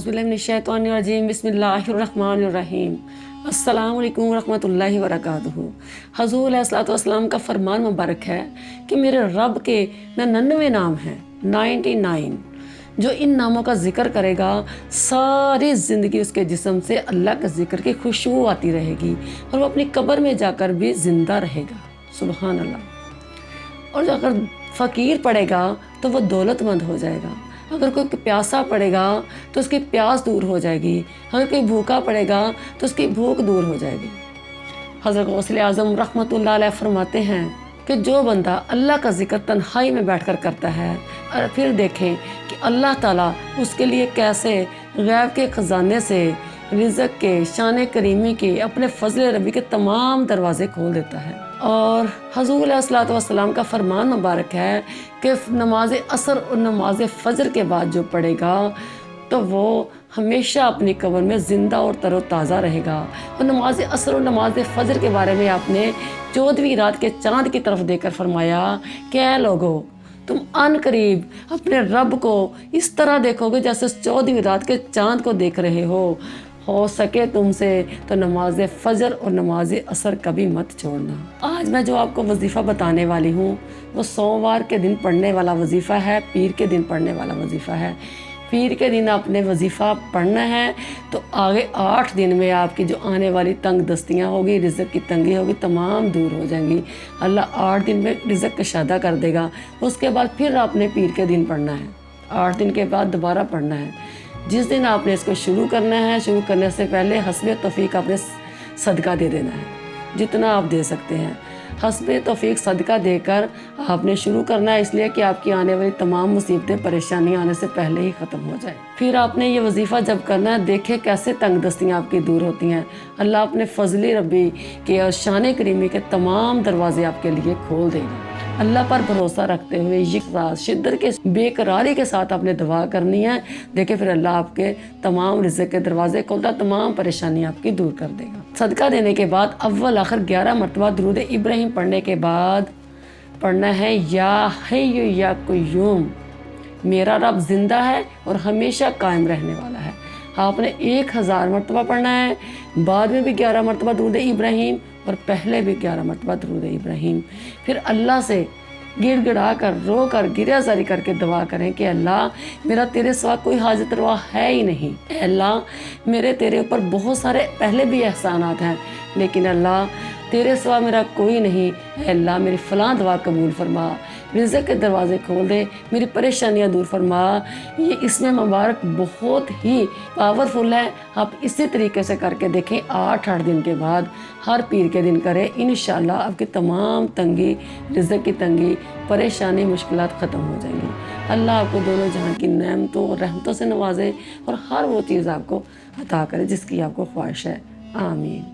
औज़ुबिल्लाहिमिनश्शैतानिर्रजीम बिस्मिल्लाहिर्रहमानिर्रहीम। अस्सलामु अलैकुम रहमतुल्लाहि व बरकातुहू। हज़ूर अलैहिस्सलातु वस्सलाम का फरमान मुबारक है कि मेरे रब के 99 नाम हैं, 99, जो इन नामों का ज़िक्र करेगा सारी ज़िंदगी उसके जिस्म से अल्लाह के ज़िक्र की खुशबू आती रहेगी और वो अपनी कब्र में जाकर भी ज़िंदा रहेगा। सुबहान अल्लाह। और अगर फ़कीर पड़ेगा तो वो दौलतमंद हो जाएगा। अगर कोई प्यासा पड़ेगा तो उसकी प्यास दूर हो जाएगी। अगर कोई भूखा पड़ेगा तो उसकी भूख दूर हो जाएगी। हज़रत गौसे आज़म रहमतुल्लाह अलैह फरमाते हैं कि जो बंदा अल्लाह का ज़िक्र तन्हाई में बैठकर करता है और फिर देखें कि अल्लाह ताला उसके लिए कैसे गैब के ख़जाने से रिज़्क़ के, शान करीमी के, अपने फ़ज़ल रबी के तमाम दरवाज़े खोल देता है। और हज़ूर अलैहिस्सलातु वस्सलाम का फरमान मुबारक है कि नमाज असर और नमाज फ़जर के बाद जो पढ़ेगा तो वो हमेशा अपनी कब्र में ज़िंदा और तरोताज़ा रहेगा। और नमाज असर और नमाज फ़जर के बारे में आपने 14वीं रात के चाँद की तरफ देकर फरमाया कि ऐ लोगो, तुम अनकरीब अपने रब को इस तरह देखोगे जैसे 14वीं रात के चाँद को देख रहे हो सके तुमसे तो नमाज फ़जर और नमाज असर कभी मत छोड़ना। आज मैं जो आपको वजीफ़ा बताने वाली हूँ वो सोमवार के दिन पढ़ने वाला वजीफ़ा है, पीर के दिन पढ़ने वाला वजीफ़ा है। पीर के दिन आपने वजीफ़ा पढ़ना है तो आगे 8 दिन में आपकी जो आने वाली तंग दस्तियाँ होगी, रिज़्क़ की तंगी होगी, तमाम दूर हो जाएंगी। अल्लाह 8 दिन में रिज़्क़ कशादा कर देगा। उसके बाद फिर आपने पीर के दिन पढ़ना है, 8 दिन के बाद दोबारा पढ़ना है। जिस दिन आपने इसको शुरू करना है, शुरू करने से पहले हस्बे तौफीक आपने सदका दे देना है, जितना आप दे सकते हैं। हस्बे तौफीक सदका देकर आपने शुरू करना है, इसलिए कि आपकी आने वाली तमाम मुसीबतें, परेशानियां आने से पहले ही ख़त्म हो जाए। फिर आपने ये वजीफ़ा जब करना है, देखें कैसे तंग दस्तियाँ आपकी दूर होती हैं। अल्लाह अपने फ़ज़ल रबी के और शान करीमी के तमाम दरवाज़े आपके लिए खोल देगा। अल्लाह पर भरोसा रखते हुए यकज़ात शिद्दत के बेकरारी के साथ आपने दुआ करनी है। देखिए फिर अल्लाह आपके तमाम रिज़्क़ के दरवाज़े खोलता, तमाम परेशानियाँ आपकी दूर कर देगा। सदका देने के बाद अव्वल आखिर 11 मरतबा दुरूद इब्राहीम पढ़ने के बाद पढ़ना है या हय्यु या क़य्यूम, मेरा रब ज़िंदा है और हमेशा कायम रहने वाला है। आपने 1000 मरतबा पढ़ना है, बाद में भी 11 मरतबा दुरूद इब्राहीम और पहले भी 11 मरतबा दुरूद इब्राहीम। फिर अल्लाह से गिड़गिड़ा कर, रो कर, गिरियाज़ारी करके दुआ करें कि अल्लाह मेरा तेरे सिवा कोई हाजत रवा है ही नहीं। अल्लाह मेरे तेरे ऊपर बहुत सारे पहले भी एहसानात हैं, लेकिन अल्लाह तेरे सिवा मेरा कोई नहीं। अल्लाह मेरी फ़लाँ दुआ कबूल फरमा, रिज़्क़ के दरवाज़े खोल दे, मेरी परेशानियाँ दूर फरमा। ये इसमें मुबारक बहुत ही पावरफुल है। आप इसी तरीके से करके देखें, 8 दिन के बाद हर पीर के दिन करें। इंशाअल्लाह आपकी तमाम तंगी, रिज़्क़ की तंगी, परेशानी, मुश्किलात ख़त्म हो जाएंगी। अल्लाह आपको दोनों जहां की नेमतों और रहमतों से नवाजे और हर वो चीज़ आपको अता करे जिसकी आपको ख्वाहिश है। आमीन।